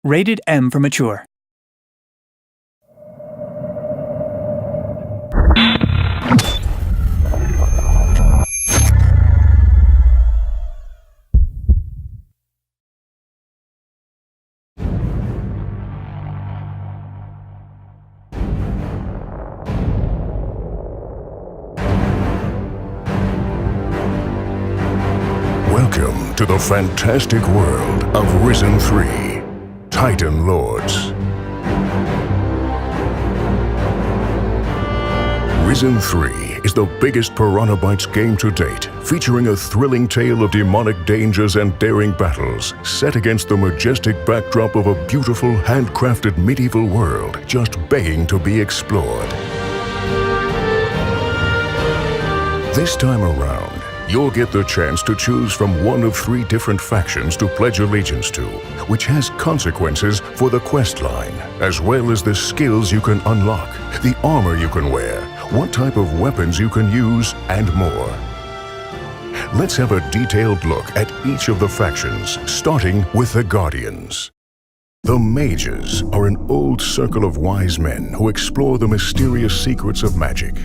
Rated M for mature. Welcome to the fantastic world of Risen 3, Titan Lords. Risen 3 is the biggest Piranha Bytes game to date, featuring a thrilling tale of demonic dangers and daring battles, set against the majestic backdrop of a beautiful, handcrafted medieval world just begging to be explored. This time around, you'll get the chance to choose from one of 3 different factions to pledge allegiance to, which has consequences for the quest line, as well as the skills you can unlock, the armor you can wear, what type of weapons you can use, and more. Let's have a detailed look at each of the factions, starting with the Guardians. The Mages are an old circle of wise men who explore the mysterious secrets of magic.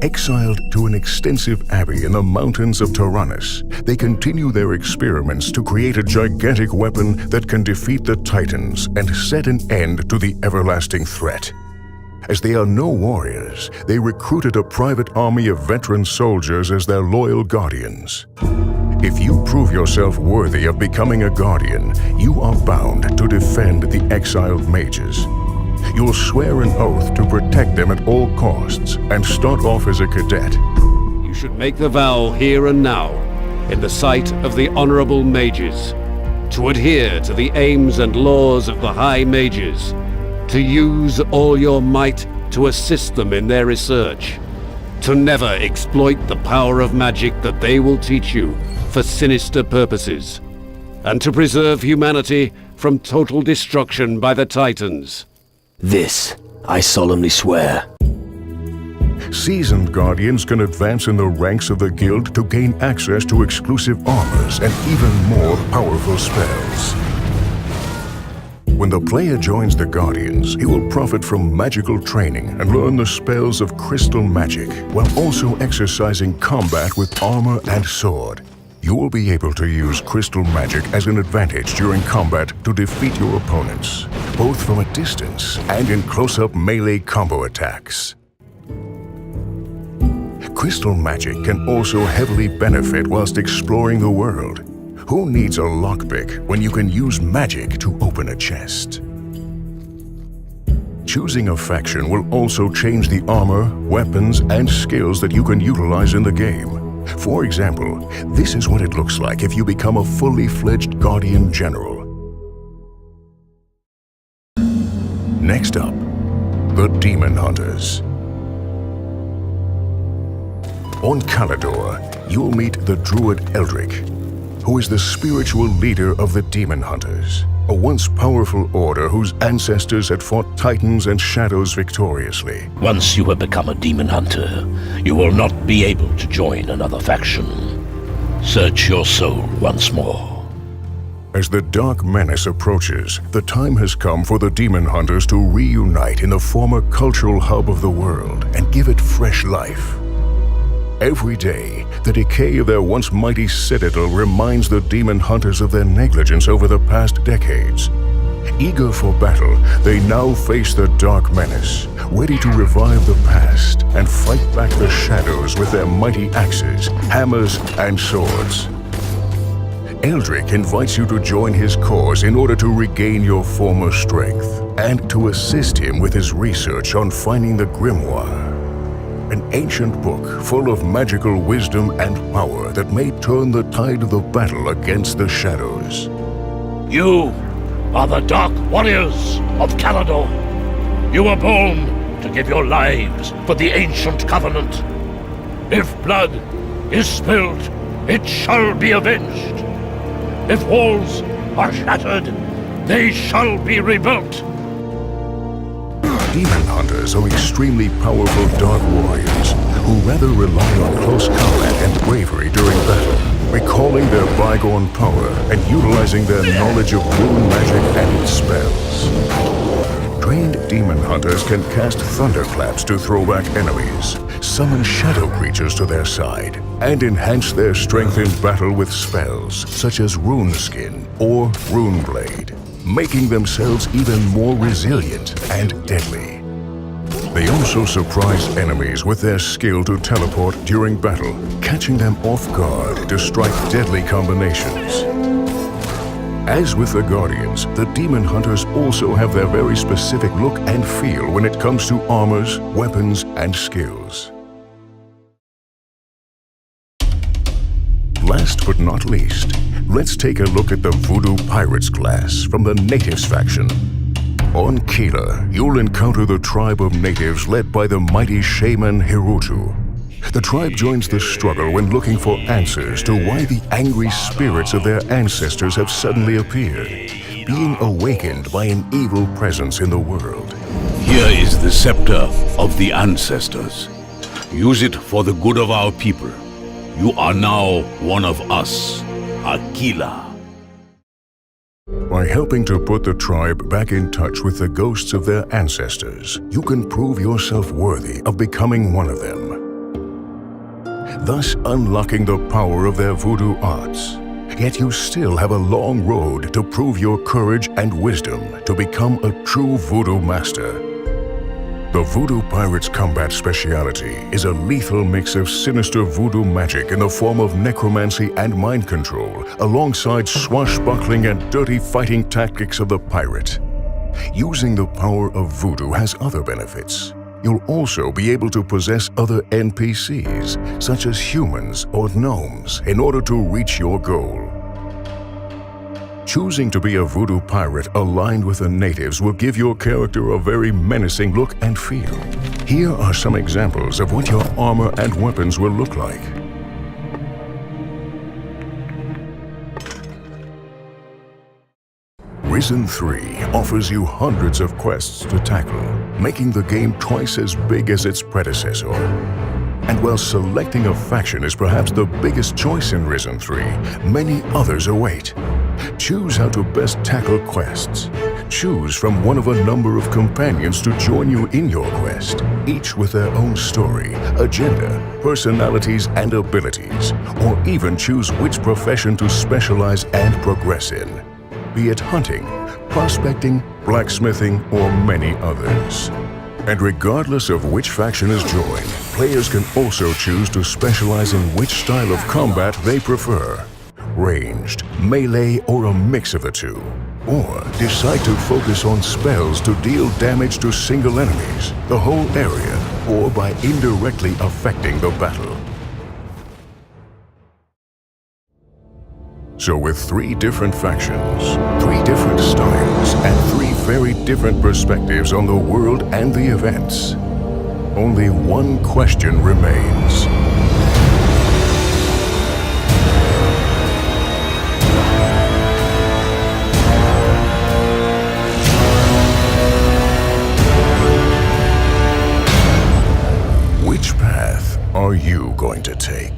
Exiled to an extensive abbey in the mountains of Tyrannus, they continue their experiments to create a gigantic weapon that can defeat the Titans and set an end to the everlasting threat. As they are no warriors, they recruited a private army of veteran soldiers as their loyal guardians. If you prove yourself worthy of becoming a guardian, you are bound to defend the exiled mages. You'll swear an oath to protect them at all costs and start off as a cadet. You should make the vow here and now, in the sight of the honorable mages, to adhere to the aims and laws of the High Mages, to use all your might to assist them in their research, to never exploit the power of magic that they will teach you for sinister purposes, and to preserve humanity from total destruction by the Titans. This, I solemnly swear. Seasoned Guardians can advance in the ranks of the Guild to gain access to exclusive armors and even more powerful spells. When the player joins the Guardians, he will profit from magical training and learn the spells of crystal magic, while also exercising combat with armor and sword. You will be able to use crystal magic as an advantage during combat to defeat your opponents, both from a distance and in close-up melee combo attacks. Crystal magic can also heavily benefit whilst exploring the world. Who needs a lockpick when you can use magic to open a chest? Choosing a faction will also change the armor, weapons, and skills that you can utilize in the game. For example, this is what it looks like if you become a fully fledged Guardian General. Next up, the Demon Hunters. On Calidor, you'll meet the Druid Eldrick, who is the spiritual leader of the Demon Hunters, a once powerful order whose ancestors had fought Titans and Shadows victoriously. Once you have become a demon hunter, you will not be able to join another faction. Search your soul once more. As the Dark Menace approaches, the time has come for the Demon Hunters to reunite in the former cultural hub of the world and give it fresh life. Every day, the decay of their once mighty citadel reminds the Demon Hunters of their negligence over the past decades. Eager for battle, they now face the Dark Menace, ready to revive the past and fight back the Shadows with their mighty axes, hammers, and swords. Eldrick invites you to join his cause in order to regain your former strength and to assist him with his research on finding the Grimoire, an ancient book full of magical wisdom and power that may turn the tide of the battle against the Shadows. You are the Dark Warriors of Calidor. You were born to give your lives for the ancient covenant. If blood is spilled, it shall be avenged. If walls are shattered, they shall be rebuilt. Demon Hunters are extremely powerful Dark Warriors who rather rely on close combat and bravery during battle. recalling their bygone power and utilizing their knowledge of rune magic and its spells. Trained demon hunters can cast thunderclaps to throw back enemies, summon shadow creatures to their side, and enhance their strength in battle with spells such as Rune Skin or Rune Blade, making themselves even more resilient and deadly. They also surprise enemies with their skill to teleport during battle, catching them off guard to strike deadly combinations. As with the Guardians, the Demon Hunters also have their very specific look and feel when it comes to armors, weapons, and skills. Last but not least, let's take a look at the Voodoo Pirates class from the Natives faction. On Kila, you'll encounter the tribe of natives led by the mighty shaman Hirutu. The tribe joins the struggle when looking for answers to why the angry spirits of their ancestors have suddenly appeared, being awakened by an evil presence in the world. Here is the scepter of the ancestors. Use it for the good of our people. You are now one of us, Akila. By helping to put the tribe back in touch with the ghosts of their ancestors, you can prove yourself worthy of becoming one of them, thus unlocking the power of their voodoo arts. Yet you still have a long road to prove your courage and wisdom to become a true voodoo master. The Voodoo Pirates' combat speciality is a lethal mix of sinister voodoo magic in the form of necromancy and mind control, alongside swashbuckling and dirty fighting tactics of the pirate. Using the power of voodoo has other benefits. You'll also be able to possess other NPCs, such as humans or gnomes, in order to reach your goal. Choosing to be a voodoo pirate aligned with the natives will give your character a very menacing look and feel. Here are some examples of what your armor and weapons will look like. Risen 3 offers you hundreds of quests to tackle, making the game twice as big as its predecessor. And while selecting a faction is perhaps the biggest choice in Risen 3, many others await. Choose how to best tackle quests. Choose from one of a number of companions to join you in your quest, each with their own story, agenda, personalities, and abilities, or even choose which profession to specialize and progress in, be it hunting, prospecting, blacksmithing, or many others. And regardless of which faction is joined, players can also choose to specialize in which style of combat they prefer. Ranged, melee, or a mix of the two. Or decide to focus on spells to deal damage to single enemies, the whole area, or by indirectly affecting the battle. So with 3 different factions, 3 different styles, and 3 very different perspectives on the world and the events, only one question remains. Which path are you going to take?